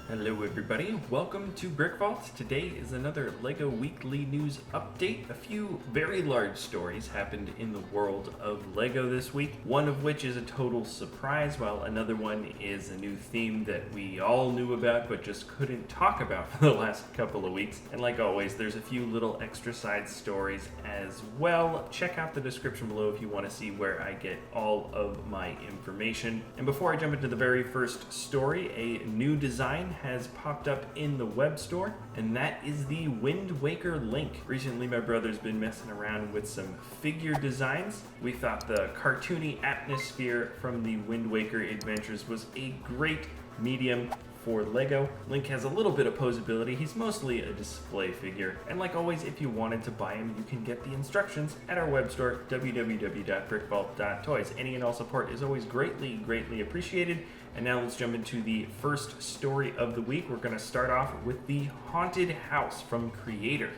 Hello everybody, welcome to BrickVault. Today is another LEGO Weekly News Update. A few very large stories happened in the world of LEGO this week, one of which is a total surprise, while another one is a new theme that we all knew about but just couldn't talk about for the last couple of weeks. And like always, there's a few little extra side stories as well. Check out the description below if you want to see where I get all of my information. And before I jump into the very first story, a new design has popped up in the web store, and that is the Wind Waker Link. Recently, my brother's been messing around with some figure designs. We thought the cartoony atmosphere from the Wind Waker adventures was a great medium for LEGO. Link has a little bit of posability. He's mostly a display figure. And like always, if you wanted to buy him, you can get the instructions at our web store, www.brickvault.toys. Any and all support is always greatly appreciated. And now let's jump into the first story of the week. We're gonna start off with the Haunted House from Creator.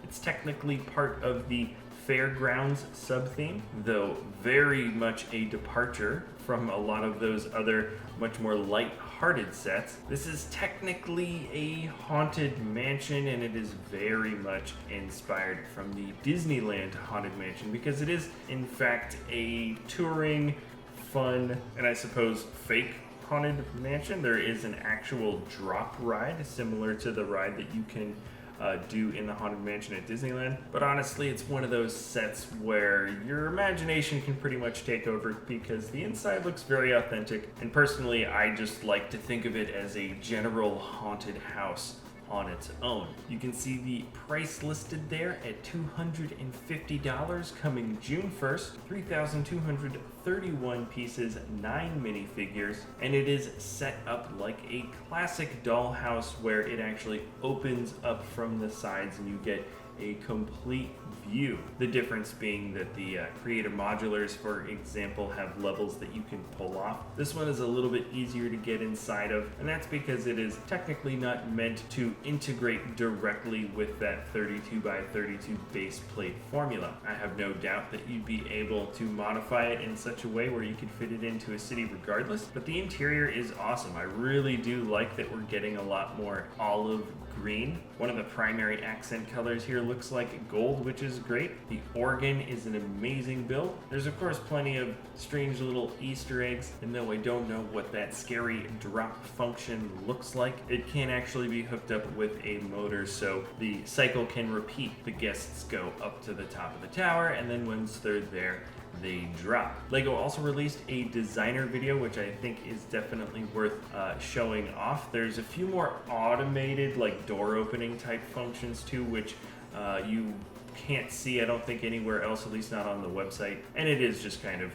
It's technically part of the Fairgrounds sub-theme, though very much a departure from a lot of those other much more light-hearted sets. This is technically a haunted mansion, and it is very much inspired from the Disneyland Haunted Mansion because it is in fact a touring, fun, and I suppose fake haunted mansion. There is an actual drop ride similar to the ride that you can do in the Haunted Mansion at Disneyland. But honestly, it's one of those sets where your imagination can pretty much take over because the inside looks very authentic. And personally, I just like to think of it as a general haunted house on its own. You can see the price listed there at $250 coming June 1st, 3,231 pieces, 9 minifigures, and it is set up like a classic dollhouse where it actually opens up from the sides and you get a complete view. The difference being that the Creator modulars, for example, have levels that you can pull off. This one is a little bit easier to get inside of, and that's because it is technically not meant to integrate directly with that 32 by 32 base plate formula. I have no doubt that you'd be able to modify it in such a way where you could fit it into a city regardless, but the interior is awesome. I really do like that we're getting a lot more olive green. One of the primary accent colors here looks like gold, which is great. The organ is an amazing build. There's of course plenty of strange little Easter eggs, and though I don't know what that scary drop function looks like, it can actually be hooked up with a motor so the cycle can repeat. The guests go up to the top of the tower, and then once they're there, they drop. LEGO also released a designer video, which I think is definitely worth showing off. There's a few more automated, like door opening type functions too, which you can't see, I don't think, anywhere else, at least not on the website. And it is just kind of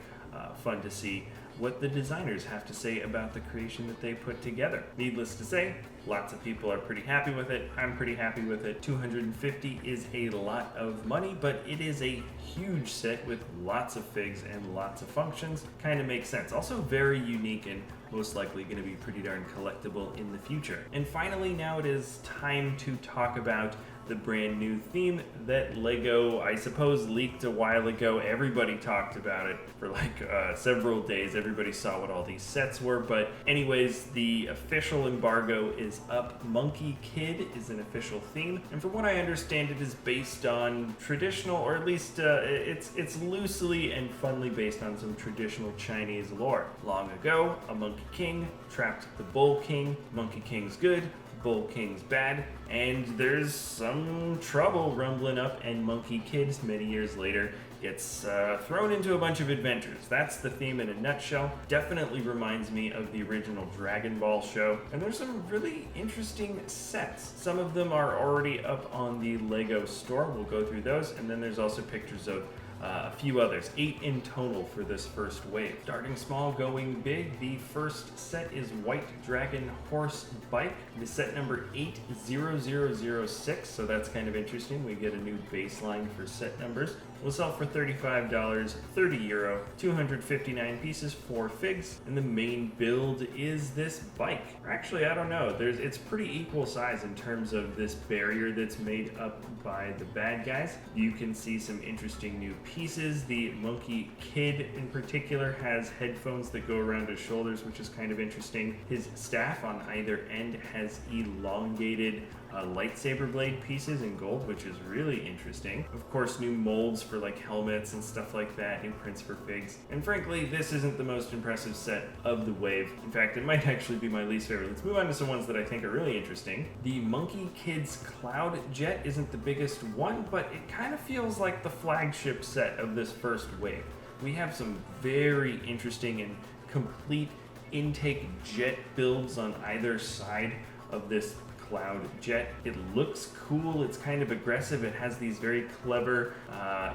fun to see what the designers have to say about the creation that they put together. Needless to say, lots of people are pretty happy with it. I'm pretty happy with it. $250 is a lot of money, but it is a huge set with lots of figs and lots of functions. Kind of makes sense. Also very unique and most likely going to be pretty darn collectible in the future. And finally, now it is time to talk about the brand new theme that LEGO, I suppose, leaked a while ago. Everybody talked about it for like several days. Everybody saw what all these sets were. But anyways, the official embargo is up. Monkie Kid is an official theme. And from what I understand, it is based on traditional, or at least it's loosely and funly based on some traditional Chinese lore. Long ago, a Monkey King trapped the Bull King. Monkey King's good, Bull King's bad, and there's some trouble rumbling up, and Monkie Kid, many years later, gets thrown into a bunch of adventures. That's the theme in a nutshell. Definitely reminds me of the original Dragon Ball show, and there's some really interesting sets. Some of them are already up on the LEGO store. We'll go through those, and then there's also pictures of a few others, 8 in total for this first wave. Starting small, going big, the first set is White Dragon Horse Bike. The set number 80006, so that's kind of interesting. We get a new baseline for set numbers. will sell for $35, 30 euro, 259 pieces, 4 figs, and the main build is this bike. Or actually, I don't know, it's pretty equal size in terms of this barrier that's made up by the bad guys. You can see some interesting new pieces. The Monkie Kid in particular has headphones that go around his shoulders, which is kind of interesting. His staff on either end has elongated lightsaber blade pieces in gold, which is really interesting. Of course, new molds for like helmets and stuff like that, new prints for figs. And frankly, this isn't the most impressive set of the wave. In fact, it might actually be my least favorite. Let's move on to some ones that I think are really interesting. The Monkie Kid's Cloud Jet isn't the biggest one, but it kind of feels like the flagship set of this first wave. We have some very interesting and complete intake jet builds on either side of this Cloud Jet. It looks cool, it's kind of aggressive, it has these very clever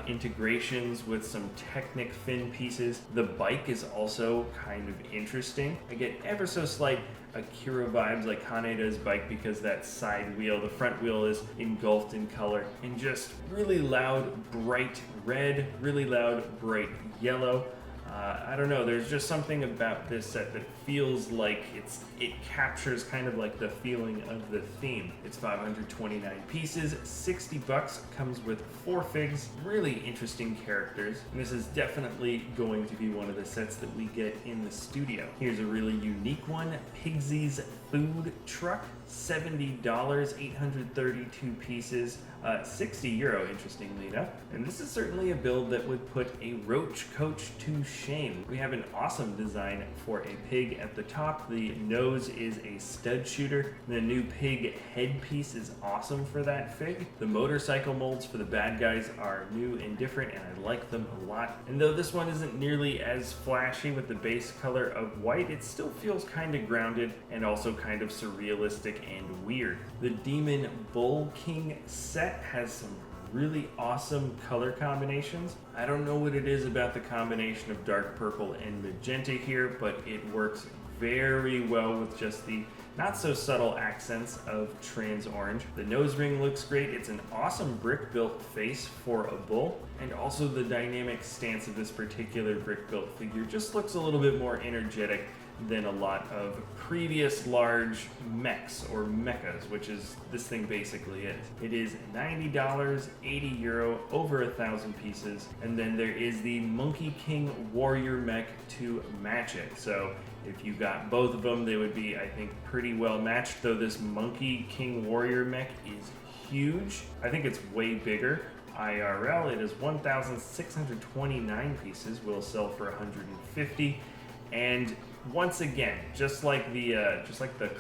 integrations with some Technic fin pieces. The bike is also kind of interesting. I get ever so slight Akira vibes like Kaneda's bike because that side wheel, the front wheel is engulfed in color, and just really loud bright red, really loud bright yellow. I don't know, there's just something about this set that feels like it captures kind of like the feeling of the theme. It's 529 pieces, 60 bucks, comes with 4 figs, really interesting characters, and this is definitely going to be one of the sets that we get in the studio. Here's a really unique one, Pigsy's Food Truck, $70, 832 pieces, 60 euro, interestingly enough. And this is certainly a build that would put a roach coach to shame. We have an awesome design for a pig at the top. The nose is a stud shooter. The new pig headpiece is awesome for that fig. The motorcycle molds for the bad guys are new and different, and I like them a lot. And though this one isn't nearly as flashy with the base color of white, it still feels kind of grounded and also kind of surrealistic and weird. The Demon Bull King set has some really awesome color combinations. I don't know what it is about the combination of dark purple and magenta here, but it works very well with just the not so subtle accents of trans orange. The nose ring looks great. It's an awesome brick built face for a bull, and also the dynamic stance of this particular brick built figure just looks a little bit more energetic than a lot of previous large mechs or mechas, which is this thing basically is. It is $90, 80 euro, over 1,000 pieces, and then there is the Monkey King Warrior mech to match it. So if you got both of them, they would be, I think, pretty well matched, though this Monkey King Warrior mech is huge. I think it's way bigger. IRL, it is 1,629 pieces, will sell for 150, and once again, just like the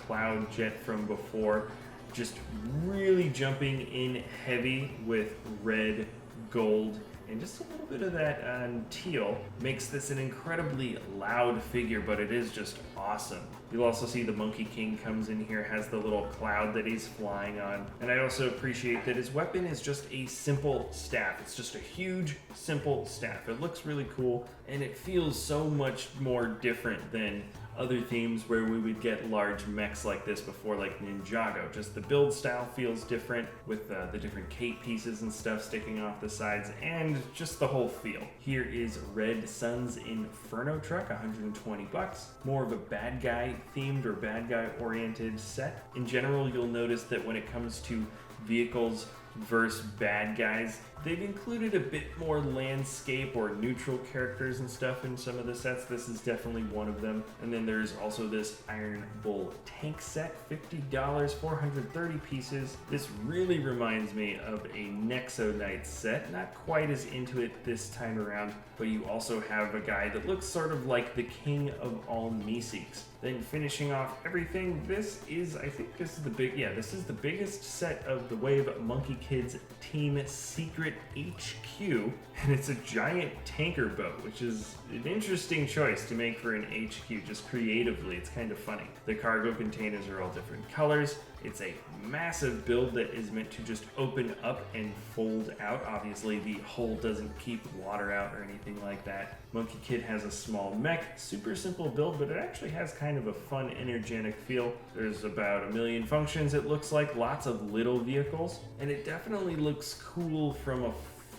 Cloud Jet from before, just really jumping in heavy with red, gold, and just a little bit of that teal makes this an incredibly loud figure, but it is just awesome. You'll also see the Monkey King comes in here, has the little cloud that he's flying on, and I also appreciate that his weapon is just a simple staff. It's just a huge, simple staff. It looks really cool, and it feels so much more different than other themes where we would get large mechs like this before, like Ninjago. Just the build style feels different with the different cape pieces and stuff sticking off the sides, and just the whole feel. Here is Red Sun's Inferno Truck, 120 bucks. More of a bad guy themed or bad guy oriented set. In general, you'll notice that when it comes to vehicles versus bad guys, they've included a bit more landscape or neutral characters and stuff in some of the sets. This is definitely one of them. And then there's also this Iron Bull tank set, $50, 430 pieces. This really reminds me of a Nexo Knight set. Not quite as into it this time around, but you also have a guy that looks sort of like the king of all Meeseeks. Then finishing off everything, this is the biggest set of the wave, Monkey Kid's Team Secret HQ, and it's a giant tanker boat, which is an interesting choice to make for an HQ, just creatively. It's kind of funny. The cargo containers are all different colors. It's a massive build that is meant to just open up and fold out. Obviously, the hull doesn't keep water out or anything like that. Monkey Kid has a small mech, super simple build, but it actually has kind of a fun, energetic feel. There's about 1 million functions, it looks like, lots of little vehicles, and it definitely looks cool from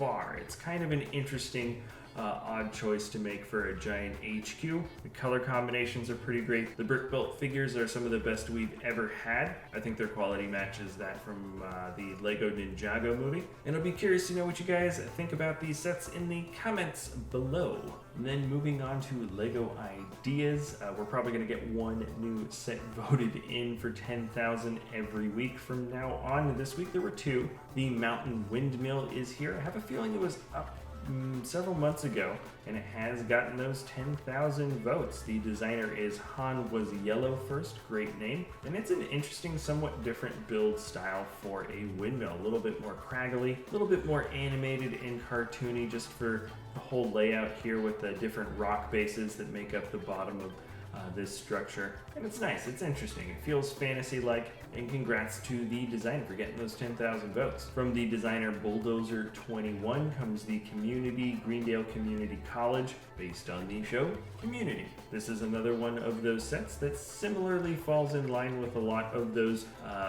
far. It's kind of an interesting odd choice to make for a giant HQ. The color combinations are pretty great. The BrickVault figures are some of the best we've ever had. I think their quality matches that from the Lego Ninjago movie. And I'll be curious to know what you guys think about these sets in the comments below. And then moving on to Lego ideas, we're probably going to get one new set voted in for 10,000 every week from now on. This week there were two. The Mountain Windmill is here. I have a feeling it was up several months ago, and it has gotten those 10,000 votes. The designer is Han Was Yellow First, great name, and it's an interesting, somewhat different build style for a windmill. A little bit more craggly, a little bit more animated and cartoony, just for the whole layout here with the different rock bases that make up the bottom of this structure. And it's nice, it's interesting, it feels fantasy-like, and congrats to the designer for getting those 10,000 votes. From the designer Bulldozer 21 comes the Greendale Community College, based on the show Community. This is another one of those sets that similarly falls in line with a lot of those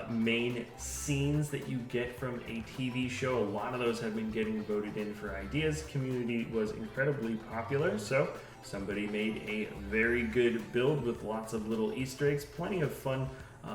main scenes that you get from a TV show. A lot of those have been getting voted in for ideas. Community was incredibly popular, so somebody made a very good build with lots of little Easter eggs, plenty of fun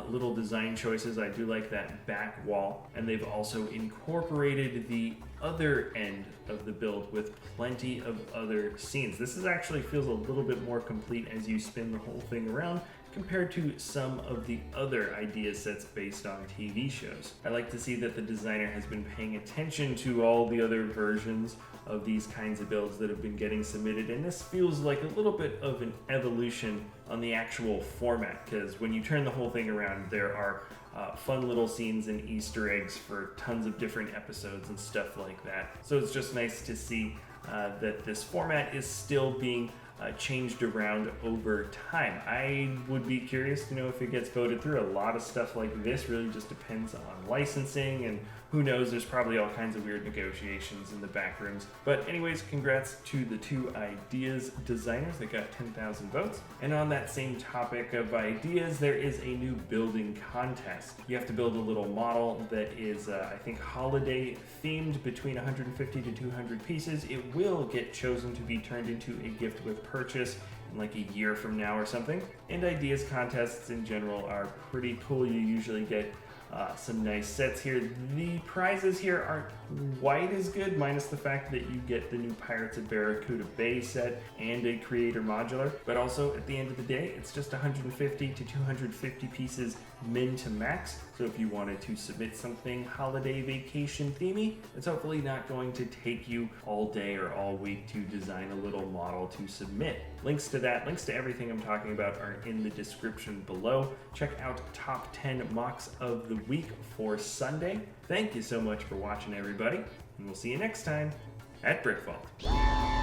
little design choices. I do like that back wall, and they've also incorporated the other end of the build with plenty of other scenes. This actually feels a little bit more complete as you spin the whole thing around compared to some of the other idea sets based on TV shows. I like to see that the designer has been paying attention to all the other versions of these kinds of builds that have been getting submitted, and this feels like a little bit of an evolution on the actual format, because when you turn the whole thing around, there are fun little scenes and Easter eggs for tons of different episodes and stuff like that. So it's just nice to see that this format is still being changed around over time. I would be curious to know if it gets voted through. A lot of stuff like this really just depends on licensing, and who knows, there's probably all kinds of weird negotiations in the back rooms. But anyways, congrats to the two ideas designers that got 10,000 votes. And on that same topic of ideas, there is a new building contest. You have to build a little model that is, I think, holiday themed, between 150 to 200 pieces. It will get chosen to be turned into a gift with purchase in like a year from now or something. And ideas contests in general are pretty cool. You usually get some nice sets here. The prizes here aren't quite as good, minus the fact that you get the new Pirates of Barracuda Bay set and a creator modular, but also at the end of the day, it's just 150 to 250 pieces min to max. So if you wanted to submit something holiday vacation themey, it's hopefully not going to take you all day or all week to design a little model to submit. Links to that, links to everything I'm talking about are in the description below. Check out top 10 mocks of the week for Sunday. Thank you so much for watching, everybody, and we'll see you next time at BrickVault.